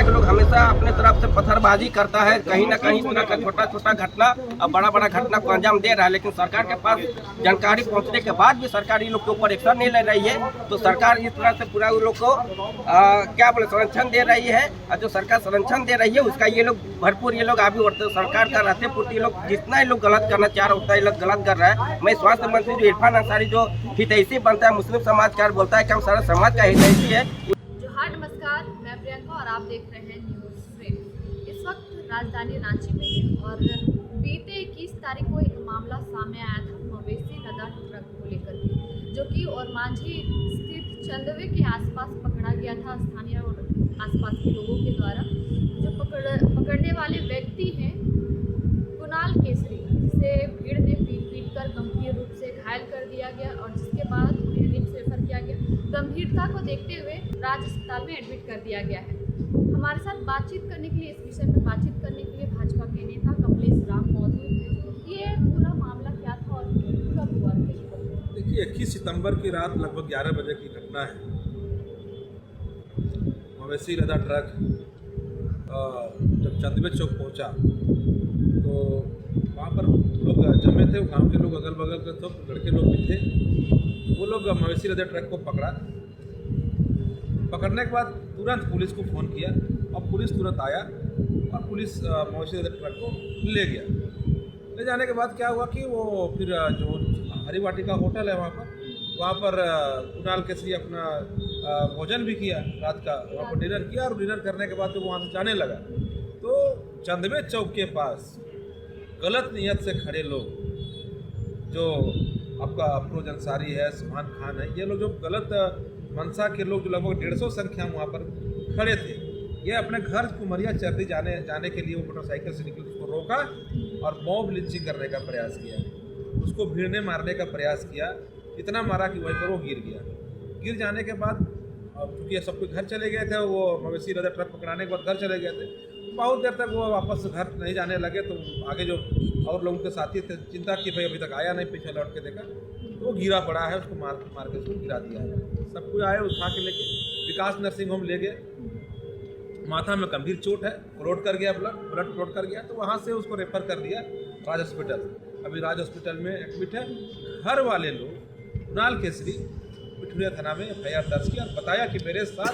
के लोग हमेशा अपने तरफ से पत्थरबाजी करता है, कहीं ना कहीं इतना का छोटा छोटा घटना और बड़ा बड़ा घटना को अंजाम दे रहा है, लेकिन सरकार के पास जानकारी पहुंचने के बाद भी सरकार इन लोग के ऊपर एक्शन नहीं ले रही है। तो सरकार इस तरह से पूरा उन लोग को क्या बोले संरक्षण दे रही है, और जो सरकार संरक्षण दे रही है उसका ये लोग भरपूर ये लोग आगे बढ़ते सरकार का रहते पूर्ति लोग जितना ये लोग गलत करना चाह रहा होता है ये लोग गलत कर रहा है। मैं स्वास्थ्य मंत्री जो इरफान अंसारी जो हितैषी बनता है मुस्लिम समाज का बोलता है कि हम सारा समाज का हितैषी है। नमस्कार, मैं प्रियंका और आप देख रहे हैं न्यूज़ फ्रेम। इस वक्त राजधानी रांची में है और बीते 21 तारीख को एक मामला सामने आया था मवेशी लदा ट्रक को लेकर के, जो कि और मांझी स्थित चंदवे के आसपास पकड़ा गया था स्थानीय और आसपास के लोगों के द्वारा। जो पकड़ने वाले व्यक्ति हैं कुणाल केसरी, जिसे भीड़ ने पीट कर गंभीर रूप से घायल कर दिया गया और जिसके बाद उन्हें रिम्स रेफर किया गया। गंभीरता को देखते हुए राज्य अस्पताल में एडमिट कर दिया गया है। हमारे साथ बातचीत करने के लिए, इस विषय में बातचीत करने के लिए भाजपा के नेता कमलेश राम मौजूद हैं। ये पूरा मामला क्या था और कब हुआ? देखिए, 21 सितंबर की रात लगभग 11 बजे की घटना है। मवेशी लदा ट्रक जब चंदवे चौक पहुंचा तो वहाँ पर लोग जमे थे, गांव के लोग अगल बगल के तो लड़के लोग भी थे। वो लोग मवेशी लदा ट्रक को पकड़ने के बाद तुरंत पुलिस को फ़ोन किया और पुलिस तुरंत आया और पुलिस मवेशी लदा ट्रक को ले गया। ले जाने के बाद क्या हुआ कि वो फिर जो हरी वाटिका होटल है वहाँ पर कुणाल केसरी अपना भोजन भी किया रात का, वहाँ पर डिनर किया और डिनर करने के बाद तो वहाँ से जाने लगा। तो चंदवे चौक के पास गलत नियत से खड़े लोग, जो आपका अफरोज अंसारी है, सुभान खान है, ये लोग जो गलत मनसा के लोग जो लगभग 150 संख्या में वहाँ पर खड़े थे, ये अपने घर कुमरिया चर्री जाने के लिए वो मोटरसाइकिल से निकल उसको रोका और मॉब लिंचिंग करने का प्रयास किया। उसको भीड़ ने मारने का प्रयास किया, इतना मारा कि वहीं पर वो गिर गया। गिर जाने के बाद चूँकि सब कोई घर चले गए थे, वो मवेशी लदा ट्रक पकड़ाने के बाद घर चले गए थे। बहुत देर तक वो वापस घर नहीं जाने लगे तो आगे जो और लोगों के साथी थे चिंता की भाई अभी तक आया नहीं, पीछे लौट के देखा तो वो गिरा पड़ा है, उसको मार के उसको गिरा दिया है। सब कुछ आए उठा के लेके विकास नर्सिंग होम ले गए। माथा में गंभीर चोट है, क्लॉट कर गया, ब्लड क्लॉट कर गया, तो वहाँ से उसको रेफर कर दिया राज हॉस्पिटल। अभी राज हॉस्पिटल में एडमिट है। घर वाले लोग कुणाल केसरी पिठुरिया थाना में FIR दर्ज किया और बताया कि मेरे साथ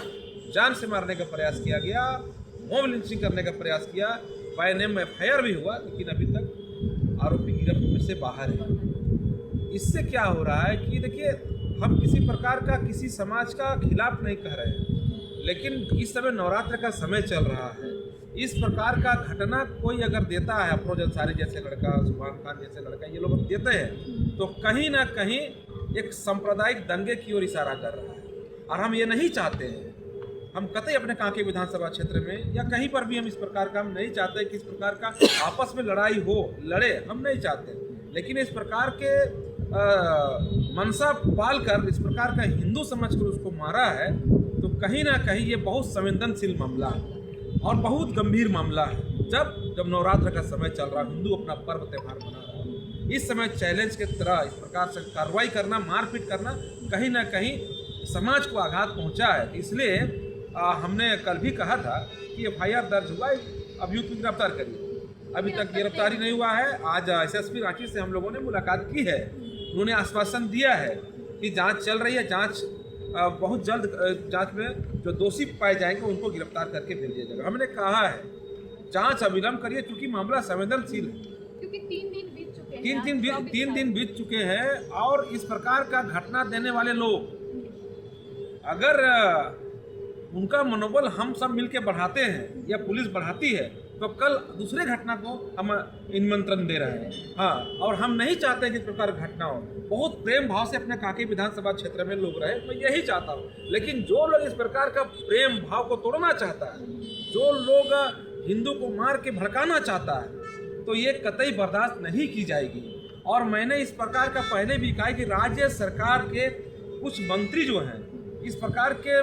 जान से मारने का प्रयास किया गया, मॉब लिंचिंग करने का प्रयास किया। बाय नेम FIR भी हुआ, लेकिन अभी तक आरोपी गिरफ्त में से बाहर है। इससे क्या हो रहा है कि देखिए, हम किसी प्रकार का किसी समाज का खिलाफ नहीं कह रहे हैं, लेकिन इस समय नवरात्र का समय चल रहा है। इस प्रकार का घटना कोई अगर देता है, अफरोज अंसारी जैसे लड़का, सुभान खान जैसे लड़का, ये लोग देते हैं तो कहीं ना कहीं एक सांप्रदायिक दंगे की ओर इशारा कर रहा है और हम ये नहीं चाहते हैं। हम कतई अपने कांके विधानसभा क्षेत्र में या कहीं पर भी हम इस प्रकार का हम नहीं चाहते कि इस प्रकार का आपस में लड़ाई हो, लड़े, हम नहीं चाहते। लेकिन इस प्रकार के मनसा पाल कर इस प्रकार का हिंदू समझ कर उसको मारा है तो कहीं ना कहीं ये बहुत संवेदनशील मामला है और बहुत गंभीर मामला है। जब नवरात्र का समय चल रहा है, हिंदू अपना पर्व त्यौहार मना रहा है, इस समय चैलेंज के तरह इस प्रकार से कार्रवाई करना, मारपीट करना कहीं ना कहीं समाज को आघात पहुंचा है। इसलिए हमने कल भी कहा था कि FIR दर्ज हुआ, अभियुक्त को गिरफ्तार करिए। अभी तक गिरफ्तारी नहीं हुआ है। आज SSP रांची से हम लोगों ने मुलाकात की है, उन्होंने आश्वासन दिया है कि जांच चल रही है, जांच बहुत जल्द जांच में जो दोषी पाए जाएंगे उनको गिरफ्तार करके भेज दिया जाएगा। हमने कहा है जांच अविलंब करिए, क्योंकि मामला संवेदनशील है, क्योंकि 3 दिन बीत चुके हैं। 3 दिन बीत चुके हैं और इस प्रकार का घटना देने वाले लोग अगर उनका मनोबल हम सब मिलकर बढ़ाते हैं या पुलिस बढ़ाती है तो कल दूसरे घटना को हम निमंत्रण दे रहे हैं। हाँ, और हम नहीं चाहते कि इस प्रकार घटना हो। बहुत प्रेम भाव से अपने कांके विधानसभा क्षेत्र में लोग रहे, मैं यही चाहता हूँ। लेकिन जो लोग इस प्रकार का प्रेम भाव को तोड़ना चाहता है, जो लोग हिंदू को मार के भड़काना चाहता है, तो ये कतई बर्दाश्त नहीं की जाएगी। और मैंने इस प्रकार का पहले भी कहा कि राज्य सरकार के कुछ मंत्री जो हैं इस प्रकार के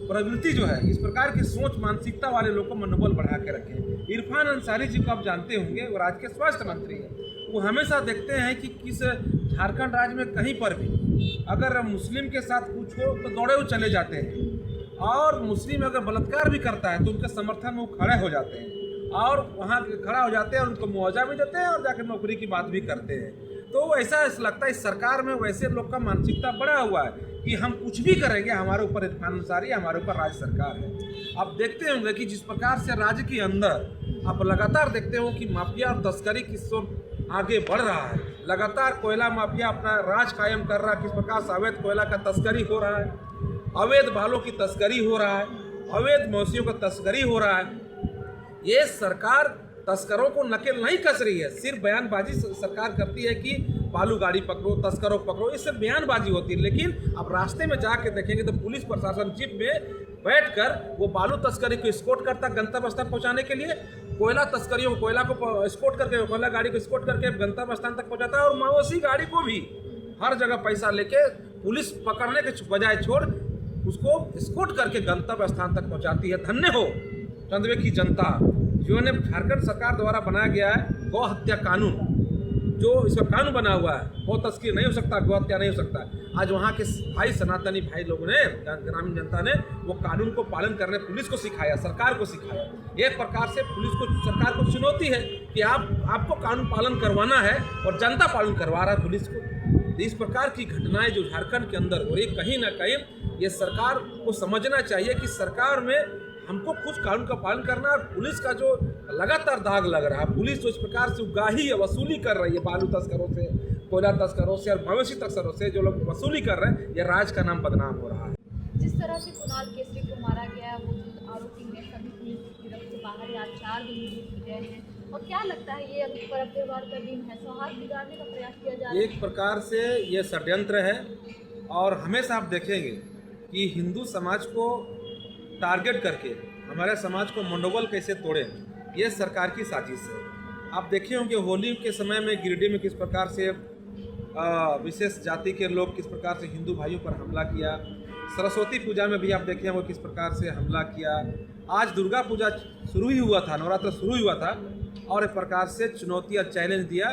प्रवृत्ति जो है, इस प्रकार की सोच मानसिकता वाले लोग को मनोबल बढ़ा के रखें। इरफान अंसारी जी को आप जानते होंगे, वो राज्य के स्वास्थ्य मंत्री हैं। वो हमेशा देखते हैं कि किस झारखंड राज्य में कहीं पर भी अगर मुस्लिम के साथ कुछ हो तो दौड़े वो चले जाते हैं और मुस्लिम अगर बलात्कार भी करता है तो उनके समर्थन में वो खड़े हो जाते हैं और वहाँ खड़ा हो जाते हैं और उनको मुआवजा भी देते हैं और जाकर नौकरी की बात भी करते हैं। तो ऐसा लगता है इस सरकार में वैसे लोग का मानसिकता बढ़ा हुआ है कि हम कुछ भी करेंगे, हमारे ऊपर इरफान अंसारी, हमारे ऊपर राज्य सरकार है। आप देखते होंगे कि जिस प्रकार से राज्य के अंदर आप लगातार देखते हो कि माफिया और तस्करी किस ओर आगे बढ़ रहा है। लगातार कोयला माफिया अपना राज कायम कर रहा है, किस प्रकार से अवैध कोयला का तस्करी हो रहा है, अवैध बालों की तस्करी हो रहा है, अवैध मौसियों का तस्करी हो रहा है। ये सरकार तस्करों को नकेल नहीं कस रही है, सिर्फ बयानबाजी सरकार करती है कि बालू गाड़ी पकड़ो, तस्करों को पकड़ो, इससे बयानबाजी होती है। लेकिन अब रास्ते में जाके देखेंगे तो पुलिस प्रशासन जीप में बैठकर वो बालू तस्करी को स्कॉट करता गंतव्य स्थान पहुंचाने के लिए, कोयला तस्करियों को कोयला को स्कॉट करके, कोयला गाड़ी को स्कॉट करके गंतव्य स्थान तक पहुंचाता है और मवेशी गाड़ी को भी हर जगह पैसा लेके पुलिस पकड़ने के बजाय छोड़ उसको स्कॉट करके गंतव्य स्थान तक पहुंचाती है। धन्य हो चंदवे की जनता जिन्होंने झारखंड सरकार द्वारा बनाया गया है गौ हत्या कानून, जो इसका कानून बना हुआ है, गौ तस्करी नहीं हो सकता, गौ हत्या नहीं हो सकता। आज वहाँ के भाई सनातनी भाई लोगों ने, ग्रामीण जनता ने वो कानून को पालन करने पुलिस को सिखाया, सरकार को सिखाया। एक प्रकार से पुलिस को, सरकार को चुनौती है कि आपको कानून पालन करवाना है और जनता पालन करवा रहा है पुलिस को। इस प्रकार की घटनाएं जो झारखंड के अंदर हो रही, कहीं ना कहीं ये सरकार को समझना चाहिए कि सरकार में हमको कुछ कानून का पालन करना है। और पुलिस का जो लगातार दाग लग रहा है, पुलिस जो इस प्रकार से उगाही या वसूली कर रही है बालू तस्करों से, कोयला तस्करों से और मवेशी तस्करों से, जो लोग वसूली कर रहे हैं, ये राज्य का नाम बदनाम हो रहा है। जिस तरह से कुणाल केसरी को मारा गया है, वो जो आरोपी हैं सभी पुलिस की गिरफ्त से बाहर है, आज 4 दिन बीत गए हैं, और क्या लगता है ये अभी पर्व त्योहार का दिन है, सौहार्द बिगाड़ने का प्रयास किया जा रहा है? एक प्रकार से ये षड्यंत्र है और हमेशा आप देखेंगे कि हिंदू समाज को टारगेट करके हमारे समाज को मनोबल कैसे तोड़े, ये सरकार की साजिश है। आप देखे होंगे होली के समय में गिरिडीह में किस प्रकार से विशेष जाति के लोग किस प्रकार से हिंदू भाइयों पर हमला किया, सरस्वती पूजा में भी आप देखे होंगे किस प्रकार से हमला किया। आज दुर्गा पूजा शुरू ही हुआ था, नवरात्र शुरू ही हुआ था और एक प्रकार से चुनौती और चैलेंज दिया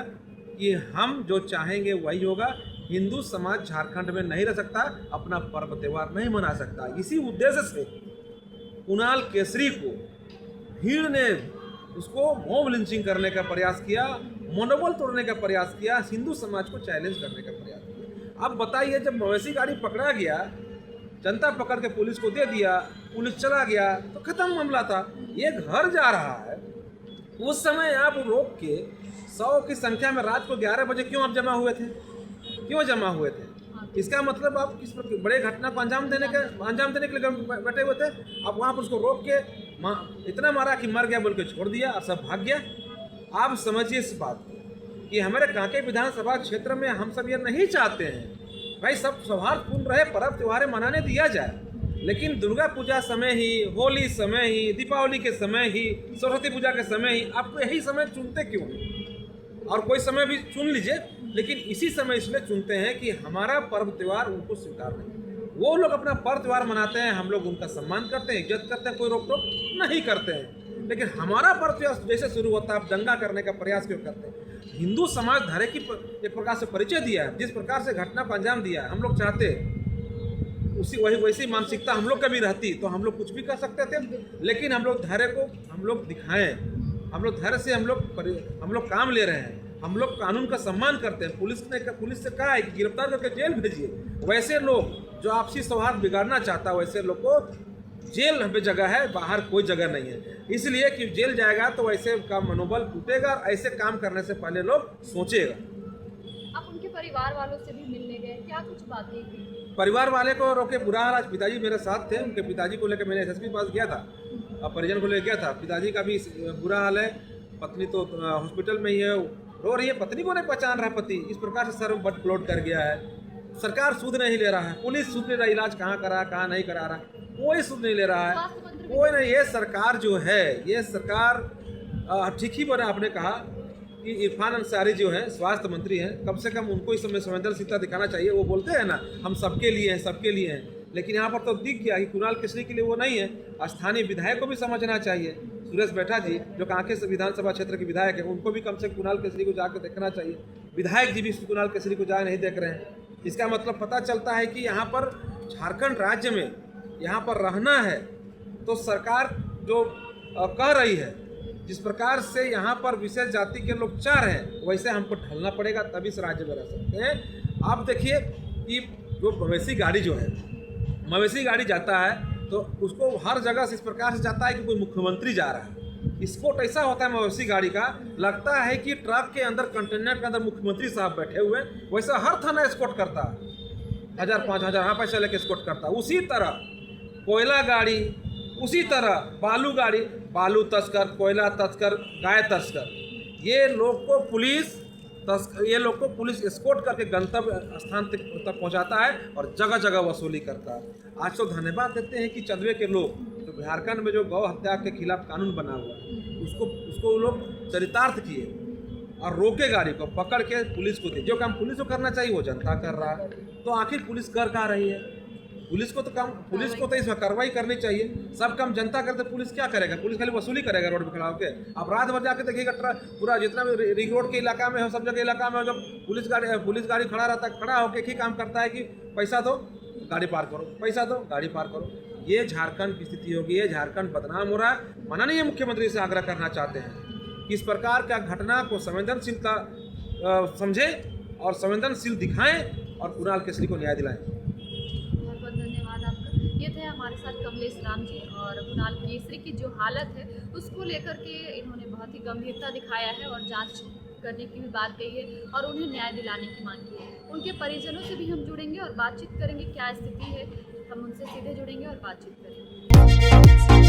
कि हम जो चाहेंगे वही होगा। हिंदू समाज झारखंड में नहीं रह सकता, अपना पर्व त्यौहार नहीं मना सकता। इसी उद्देश्य से कुणाल केसरी को भीड़ ने उसको मॉब लिंचिंग करने का प्रयास किया, मनोबल तोड़ने का प्रयास किया, हिंदू समाज को चैलेंज करने का प्रयास किया। अब बताइए, जब मवेशी गाड़ी पकड़ा गया, जनता पकड़ के पुलिस को दे दिया, पुलिस चला गया तो खत्म मामला था। ये घर जा रहा है, उस समय आप रोक के 100 की संख्या में रात को 11 बजे क्यों आप जमा हुए थे? क्यों जमा हुए थे? इसका मतलब आप किस बड़े घटना को अंजाम देने के लिए बैठे हुए थे। आप वहाँ पर उसको रोक के इतना मारा कि मर गया बोल के छोड़ दिया और सब भाग गया। आप समझिए इस बात को कि हमारे कांके विधानसभा क्षेत्र में हम सब ये नहीं चाहते हैं भाई सब सौहार्दपूर्ण रहे, पर्व त्योहार मनाने दिया जाए, लेकिन दुर्गा पूजा समय ही, होली समय ही, दीपावली के समय ही, सरस्वती पूजा के समय ही आप यही समय चुनते क्यों हैं? और कोई समय भी चुन लीजिए, लेकिन इसी समय इसलिए चुनते हैं कि हमारा पर्व त्यौहार उनको स्वीकार नहीं। वो लोग अपना पर्व त्यौहार मनाते हैं, हम लोग उनका सम्मान करते हैं, इज्जत करते हैं, कोई रोक टोक नहीं करते हैं। लेकिन हमारा पर्व त्यौहार जैसे शुरू होता है, आप दंगा करने का प्रयास क्यों करते हैं? हिंदू समाज धैर्य की एक प्रकार से परिचय दिया है, जिस प्रकार से घटना को अंजाम दिया है, हम लोग चाहते वैसी मानसिकता हम लोग का भी रहती तो हम लोग कुछ भी कर सकते थे। लेकिन हम लोग धैर्य को हम लोग दिखाएं, हम लोग धैर्य से हम लोग काम ले रहे हैं, हम लोग कानून का सम्मान करते हैं। पुलिस से कहा है कि गिरफ्तार करके जेल भेजिए। वैसे लोग जो आपसी सौहार्द बिगाड़ना चाहता है, वैसे लोग को जेल पे जगह है, बाहर कोई जगह नहीं है। इसलिए कि जेल जाएगा तो वैसे का मनोबल टूटेगा, ऐसे काम करने से पहले लोग सोचेगा। आप उनके परिवार वालों से भी मिलने गए, क्या कुछ बातें की? परिवार वाले को रोके बुरा हाल। आज पिताजी मेरे साथ थे, उनके पिताजी को लेकर मैंने एसएसपी पास गया था और परिजन को लेकर गया था। पिताजी का भी बुरा हाल है, पत्नी तो हॉस्पिटल में ही है, रो रही है, पत्नी को नहीं पहचान रहा पति। इस प्रकार से सर बट प्लॉट कर गया है। सरकार सूद नहीं ले रहा है, पुलिस सूद ले रहा है, इलाज कहाँ करा कहाँ नहीं करा रहा, कोई सूद नहीं ले रहा है, कोई नहीं। ये सरकार जो है, ये सरकार ठीक ही बना। आपने कहा कि इरफान अंसारी जो है स्वास्थ्य मंत्री हैं, कम से कम उनको इस समय संवेदनशीलता दिखाना चाहिए। वो बोलते हैं ना हम सबके लिए हैं, सबके लिए हैं, लेकिन यहाँ पर तो दिख गया कि कुणाल केसरी के लिए वो नहीं है। स्थानीय विधायक को भी समझना चाहिए। सुरेश बैठा जी जो कांके से विधानसभा क्षेत्र के विधायक है, उनको भी कम से कम कुणाल केसरी को जाकर देखना चाहिए। विधायक जी भी कुणाल केसरी को जा नहीं देख रहे हैं। इसका मतलब पता चलता है कि यहाँ पर झारखंड राज्य में यहाँ पर रहना है तो सरकार जो कह रही है, जिस प्रकार से यहाँ पर विशेष जाति के लोग चाह रहे हैं वैसे हमको ढलना पड़ेगा, तभी इस राज्य में रह सकते हैं। आप देखिए कि जो मवेशी गाड़ी जो है, मवेशी गाड़ी जाता है तो उसको हर जगह से इस प्रकार से जाता है कि कोई मुख्यमंत्री जा रहा है। स्कोट ऐसा होता है मवेशी गाड़ी का, लगता है कि ट्रक के अंदर, कंटेनर के अंदर मुख्यमंत्री साहब बैठे हुए हैं। वैसा हर थाना स्कोट करता है, 1000-5000 हाँ पैसा लेके स्कोट करता है। उसी तरह कोयला गाड़ी, उसी तरह बालू गाड़ी, बालू तस्कर, कोयला तस्कर, गाय तस्कर, ये लोग को पुलिस एस्कॉर्ट करके गंतव्य स्थान तक पहुंचाता है और जगह जगह वसूली करता है। आज तो धन्यवाद देते हैं कि चंदवे के लोग, तो झारखंड में जो गौ हत्या के खिलाफ कानून बना हुआ है उसको लोग चरितार्थ किए और रोके, गाड़ी को पकड़ के पुलिस को दिए। जो काम पुलिस को करना चाहिए वो जनता कर रहा है, तो आखिर पुलिस कर कहाँ रही है? पुलिस को तो इसमें कार्रवाई करनी चाहिए। सब काम जनता करते, पुलिस क्या करेगा? पुलिस खाली वसूली करेगा रोड पे खड़ा होकर। अब रात भर जाके देखिएगा पूरा जितना भी रिंग रोड के इलाका में हो, सब जगह इलाका में हो, जब पुलिस गाड़ी खड़ा रहता है, खड़ा होकर ही काम करता है कि पैसा दो गाड़ी पार करो, पैसा दो गाड़ी पार करो। ये झारखंड की स्थिति होगी, ये झारखंड बदनाम हो रहा है। माननीय मुख्यमंत्री से आग्रह करना चाहते हैं कि इस प्रकार का घटना को संवेदनशीलता समझे और संवेदनशील दिखाएं और कुणाल केसरी को न्याय दिलाएं। ये थे हमारे साथ कमलेश राम जी, और कुणाल केसरी की जो हालत है उसको लेकर के इन्होंने बहुत ही गंभीरता दिखाया है और जांच करने की भी बात कही है और उन्हें न्याय दिलाने की मांग की है। उनके परिजनों से भी हम जुड़ेंगे और बातचीत करेंगे, क्या स्थिति है, हम उनसे सीधे जुड़ेंगे और बातचीत करेंगे।